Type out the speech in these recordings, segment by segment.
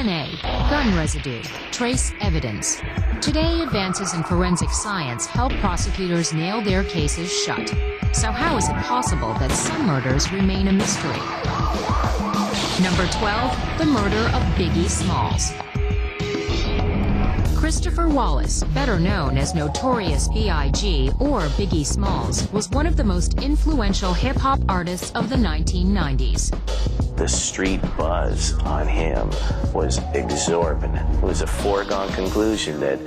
DNA, gun residue, trace evidence. Today, advances in forensic science help prosecutors nail their cases shut. So how is it possible that some murders remain a mystery? Number 12, the murder of Biggie Smalls. Christopher Wallace, better known as Notorious B.I.G. or Biggie Smalls, was one of the most influential hip-hop artists of the 1990s. The street buzz on him was exorbitant. It was a foregone conclusion that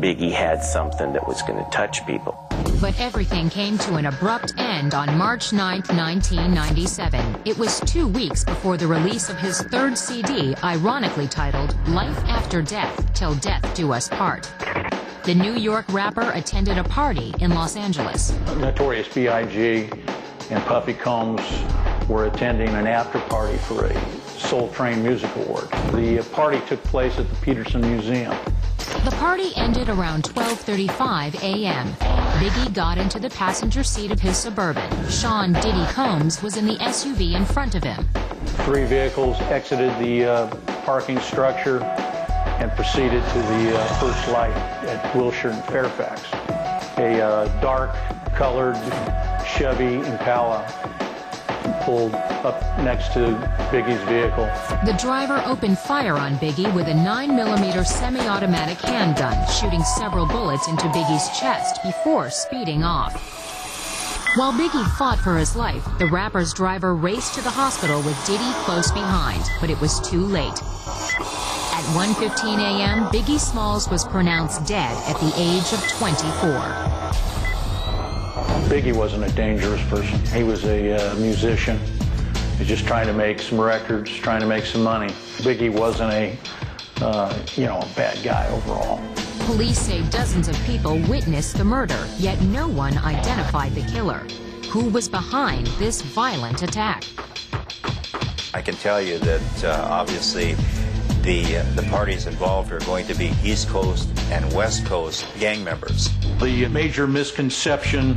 Biggie had something that was going to touch people. But everything came to an abrupt end on March 9, 1997. It was 2 weeks before the release of his third CD, ironically titled Life After Death, Till Death Do Us Part. The New York rapper attended a party in Los Angeles. Notorious B.I.G. and Puffy Combs were attending an after-party for a Soul Train Music Award. The party took place at the Peterson Museum. The party ended around 12:35 a.m. Biggie got into the passenger seat of his Suburban. Sean Diddy Combs was in the SUV in front of him. 3 vehicles exited the parking structure and proceeded to the first light at Wilshire and Fairfax. A dark-colored Chevy Impala pulled up next to Biggie's vehicle. The driver opened fire on Biggie with a 9mm semi-automatic handgun, shooting several bullets into Biggie's chest before speeding off. While Biggie fought for his life, the rapper's driver raced to the hospital with Diddy close behind, but it was too late. At 1:15 a.m., Biggie Smalls was pronounced dead at the age of 24. Biggie wasn't a dangerous person. He was a musician. He was just trying to make some records, trying to make some money. Biggie wasn't a bad guy overall. Police say dozens of people witnessed the murder, yet no one identified the killer. Who was behind this violent attack? I can tell you that obviously the parties involved are going to be East Coast and West Coast gang members. The major misconception,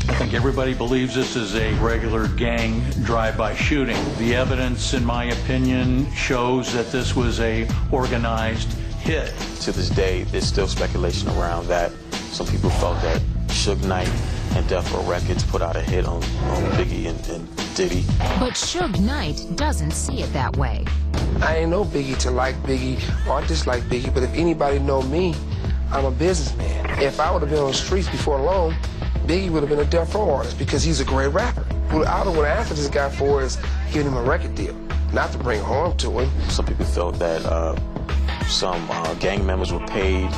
I think everybody believes this is a regular gang drive-by shooting. The evidence, in my opinion, shows that this was a organized hit. To this day, there's still speculation around that. Some people felt that Suge Knight and Death Row Records put out a hit on Biggie and Diddy. But Suge Knight doesn't see it that way. I ain't know Biggie to like Biggie or dislike Biggie, but if anybody know me, I'm a businessman. If I would have been on the streets before long, Biggie would have been a Death Row artist because he's a great rapper. What I would have asked this guy for is giving him a record deal, not to bring harm to him. Some people felt that some gang members were paid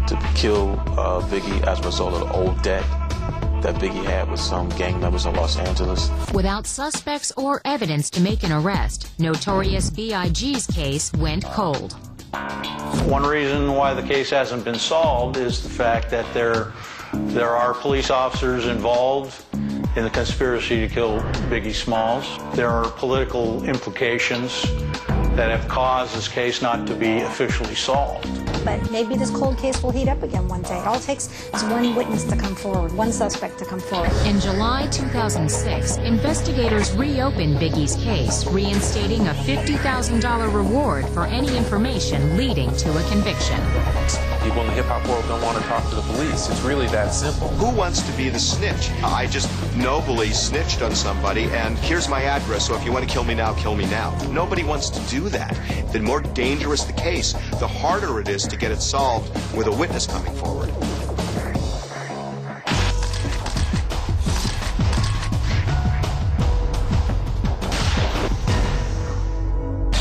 to kill Biggie as a result of the old debt that Biggie had with some gang members in Los Angeles. Without suspects or evidence to make an arrest, Notorious B.I.G.'s case went cold. One reason why the case hasn't been solved is the fact that there are police officers involved in the conspiracy to kill Biggie Smalls. There are political implications that have caused this case not to be officially solved. But maybe this cold case will heat up again one day. All it takes is one witness to come forward, one suspect to come forward. In July 2006, investigators reopened Biggie's case, reinstating a $50,000 reward for any information leading to a conviction. People in the hip-hop world don't want to talk to the police. It's really that simple. Who wants to be the snitch? I just nobly snitched on somebody, and here's my address, so if you want to kill me now, kill me now. Nobody wants to do that. The more dangerous the case, the harder it is to get it solved with a witness coming forward.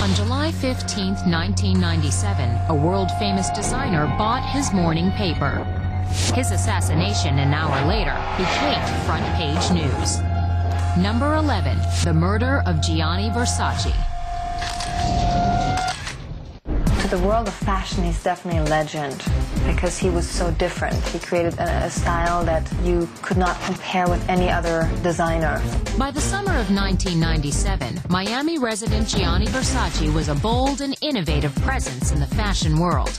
On July 15, 1997, a world-famous designer bought his morning paper. His assassination an hour later became front-page news. Number 11, the murder of Gianni Versace. To the world of fashion, he's definitely a legend because he was so different. He created a style that you could not compare with any other designer. By the summer of 1997, Miami resident Gianni Versace was a bold and innovative presence in the fashion world,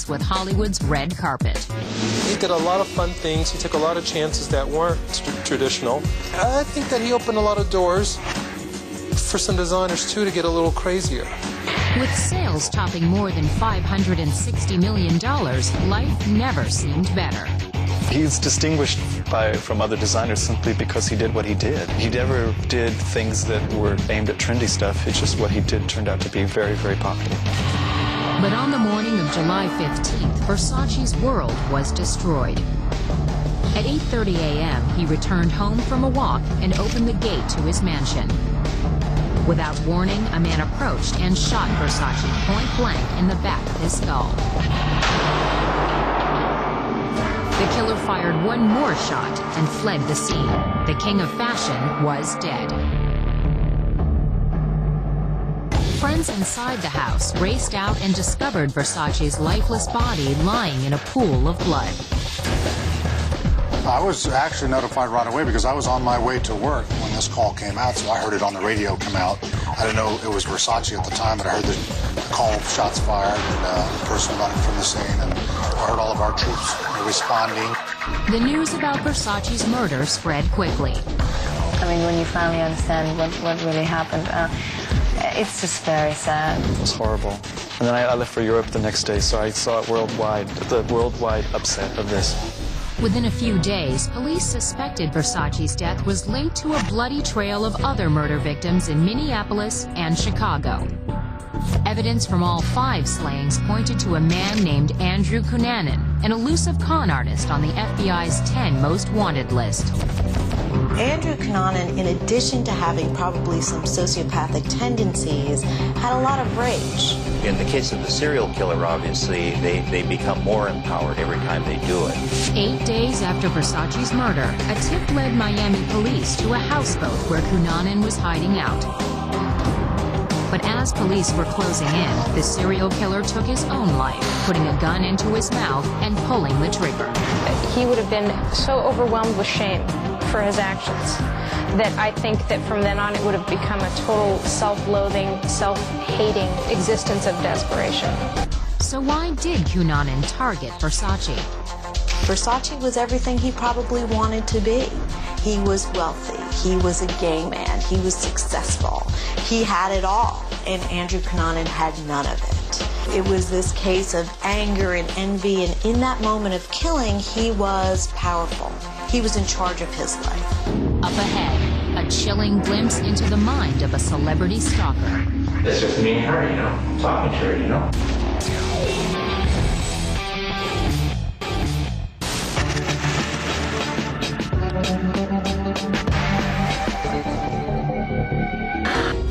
with Hollywood's red carpet. He did a lot of fun things. He took a lot of chances that weren't traditional. I think that he opened a lot of doors for some designers, too, to get a little crazier. With sales topping more than $560 million, life never seemed better. He's distinguished from other designers simply because he did what he did. He never did things that were aimed at trendy stuff. It's just what he did turned out to be very, very popular. But on the morning of July 15th, Versace's world was destroyed. At 8:30 a.m., he returned home from a walk and opened the gate to his mansion. Without warning, a man approached and shot Versace point blank in the back of his skull. The killer fired one more shot and fled the scene. The king of fashion was dead. Friends inside the house raced out and discovered Versace's lifeless body lying in a pool of blood. I was actually notified right away because I was on my way to work when this call came out, so I heard it on the radio come out. I didn't know it was Versace at the time, but I heard the call of shots fired and the person running from the scene, and I heard all of our troops responding. The news about Versace's murder spread quickly. I mean, when you finally understand what really happened, it's just very sad. It was horrible. And then I left for Europe the next day, so I saw it worldwide, the worldwide upset of this. Within a few days, police suspected Versace's death was linked to a bloody trail of other murder victims in Minneapolis and Chicago. Evidence from all 5 slayings pointed to a man named Andrew Cunanan, an elusive con artist on the FBI's 10 most wanted list. Andrew Cunanan, in addition to having probably some sociopathic tendencies, had a lot of rage. In the case of the serial killer, obviously, they become more empowered every time they do it. 8 days after Versace's murder, a tip led Miami police to a houseboat where Cunanan was hiding out. But as police were closing in, the serial killer took his own life, putting a gun into his mouth and pulling the trigger. He would have been so overwhelmed with shame for his actions that I think that from then on it would have become a total self-loathing, self-hating existence of desperation. So why did Cunanan target Versace? Versace was everything he probably wanted to be. He was wealthy, he was a gay man, he was successful, he had it all, and Andrew Cunanan had none of it. It was this case of anger and envy, and in that moment of killing, he was powerful. He was in charge of his life. Up ahead, a chilling glimpse into the mind of a celebrity stalker. It's just me and her, you know, talking to her, you know.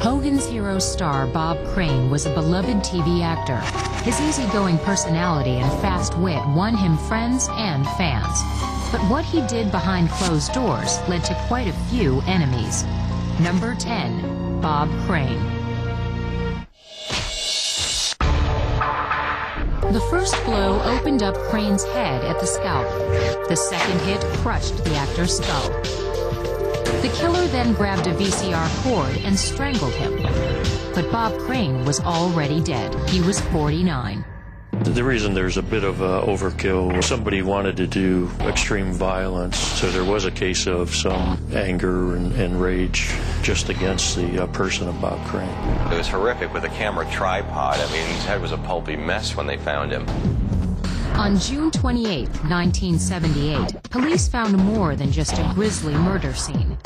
Hogan's Heroes star Bob Crane was a beloved TV actor. His easygoing personality and fast wit won him friends and fans. But what he did behind closed doors led to quite a few enemies. Number 10, Bob Crane. The first blow opened up Crane's head at the scalp. The second hit crushed the actor's skull. The killer then grabbed a VCR cord and strangled him. But Bob Crane was already dead. He was 49. The reason there's a bit of overkill, somebody wanted to do extreme violence, so there was a case of some anger and rage just against the person of Bob Crane. It was horrific with a camera tripod. I mean, his head was a pulpy mess when they found him. On June 28, 1978, police found more than just a grisly murder scene.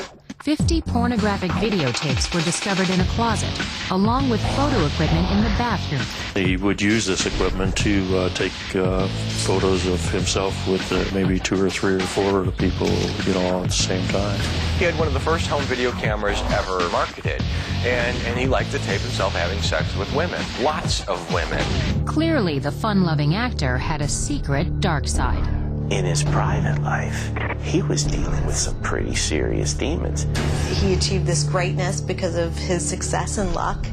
50 pornographic videotapes were discovered in a closet, along with photo equipment in the bathroom. He would use this equipment to take photos of himself with maybe 2 or 3 or 4 people, you know, all at the same time. He had one of the first home video cameras ever marketed, and he liked to tape himself having sex with women, lots of women. Clearly, the fun-loving actor had a secret dark side. In his private life, he was dealing with some pretty serious demons. He achieved this greatness because of his success and luck,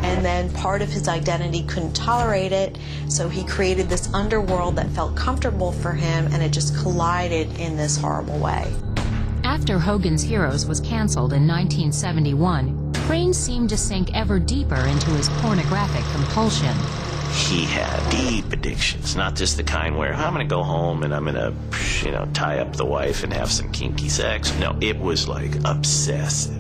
and then part of his identity couldn't tolerate it, so he created this underworld that felt comfortable for him, and it just collided in this horrible way. After Hogan's Heroes was canceled in 1971, Crane seemed to sink ever deeper into his pornographic compulsion. He had deep addictions, not just the kind where I'm going to go home and I'm going to, you know, tie up the wife and have some kinky sex. No, it was like obsessive.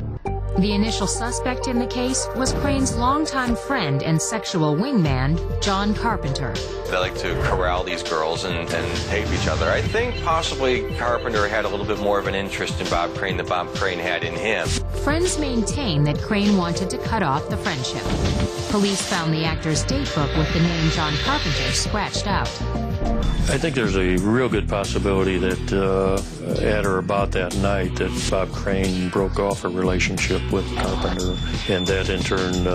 The initial suspect in the case was Crane's longtime friend and sexual wingman, John Carpenter. They like to corral these girls and tape each other. I think possibly Carpenter had a little bit more of an interest in Bob Crane than Bob Crane had in him. Friends maintain that Crane wanted to cut off the friendship. Police found the actor's date book with the name John Carpenter scratched out. I think there's a real good possibility that at or about that night that Bob Crane broke off a relationship with Carpenter, and that in turn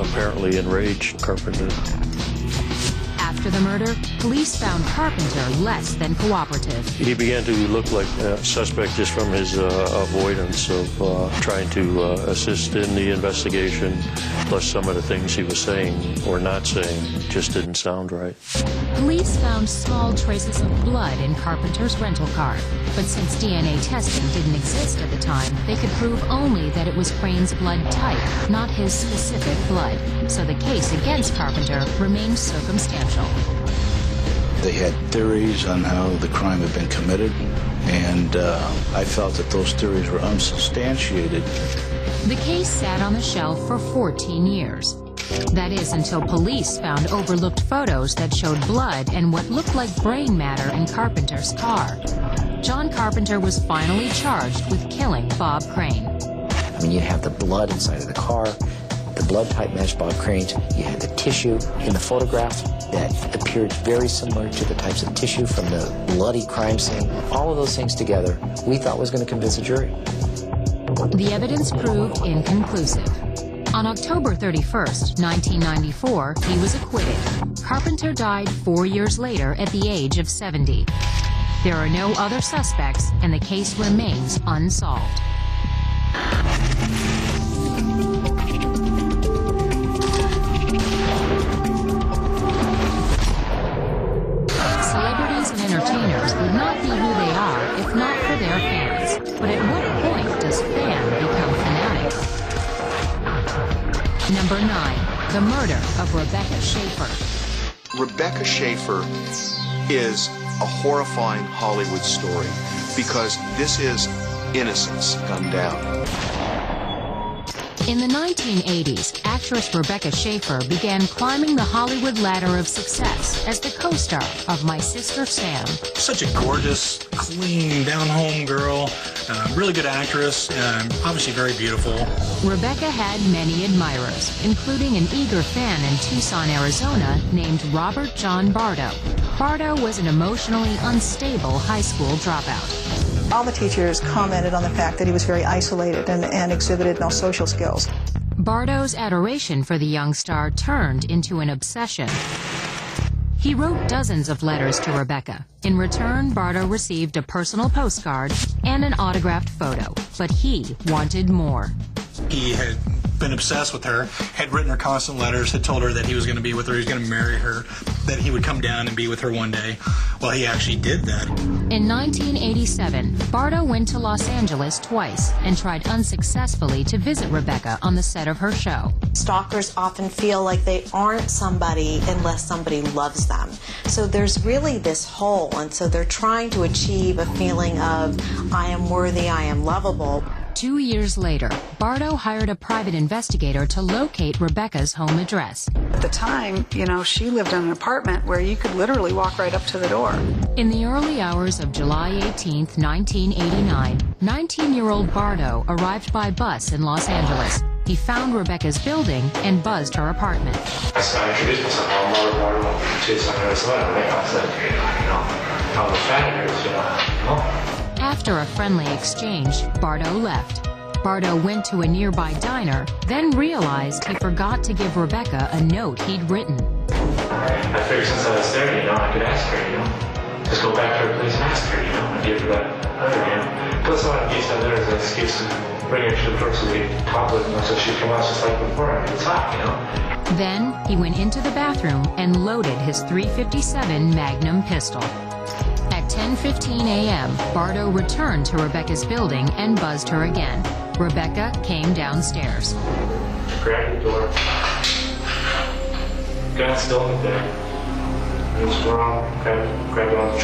apparently enraged Carpenter. After the murder, police found Carpenter less than cooperative. He began to look like a suspect just from his avoidance of trying to assist in the investigation, plus some of the things he was saying or not saying just didn't sound right. Police found small traces of blood in Carpenter's rental car, but since DNA testing didn't exist at the time, they could prove only that it was Crane's blood type, not his specific blood. So the case against Carpenter remained circumstantial. They had theories on how the crime had been committed, and I felt that those theories were unsubstantiated. The case sat on the shelf for 14 years. That is until police found overlooked photos that showed blood and what looked like brain matter in Carpenter's car. John Carpenter was finally charged with killing Bob Crane. I mean, you have the blood inside of the car. The blood type matched Bob Crane's. You had the tissue in the photograph that appeared very similar to the types of tissue from the bloody crime scene. All of those things together, we thought was going to convince a jury. The evidence proved inconclusive. On October 31st, 1994, he was acquitted. Carpenter died 4 years later at the age of 70. There are no other suspects, and the case remains unsolved. Celebrities and entertainers would not be who they are if not for their fans. But at what point does fan become fanatic? Number 9, the murder of Rebecca Schaeffer. Rebecca Schaeffer is a horrifying Hollywood story because this is innocence gunned down. In the 1980s, actress Rebecca Schaeffer began climbing the Hollywood ladder of success as the co-star of My Sister Sam. Such a gorgeous, clean, down-home girl, really good actress, obviously very beautiful. Rebecca had many admirers, including an eager fan in Tucson, Arizona, named Robert John Bardo. Bardo was an emotionally unstable high school dropout. All the teachers commented on the fact that he was very isolated and exhibited no social skills. Bardo's adoration for the young star turned into an obsession. He wrote dozens of letters to Rebecca. In return, Bardo received a personal postcard and an autographed photo, but he wanted more. He had been obsessed with her, had written her constant letters, had told her that he was going to be with her, he was going to marry her, that he would come down and be with her one day. Well, he actually did that. In 1987, Bardo went to Los Angeles twice and tried unsuccessfully to visit Rebecca on the set of her show. Stalkers often feel like they aren't somebody unless somebody loves them. So there's really this hole, and so they're trying to achieve a feeling of, I am worthy, I am lovable. 2 years later, Bardo hired a private investigator to locate Rebecca's home address. At the time, you know, she lived in an apartment where you could literally walk right up to the door. In the early hours of July 18th, 1989, 19-year-old Bardo arrived by bus in Los Angeles. He found Rebecca's building and buzzed her apartment. So I introduced myself. I'm Robert Bardo from Tucson, Arizona. I said, I'm a fan of yours, After a friendly exchange, Bardo left. Bardo went to a nearby diner, then realized he forgot to give Rebecca a note he'd written. I figured since I was there, I could ask her, just go back to her place and ask her, and give her that letter, Plus, I want to use that letter as an excuse to bring her to the door so we could talk with her so she'd come out just like before and we'd talk, Then he went into the bathroom and loaded his .357 Magnum pistol. At 10:15 a.m., Bardo returned to Rebecca's building and buzzed her again. Rebecca came downstairs. Grabbed the door. Gun still in the bed. It was wrong. Grabbed it on the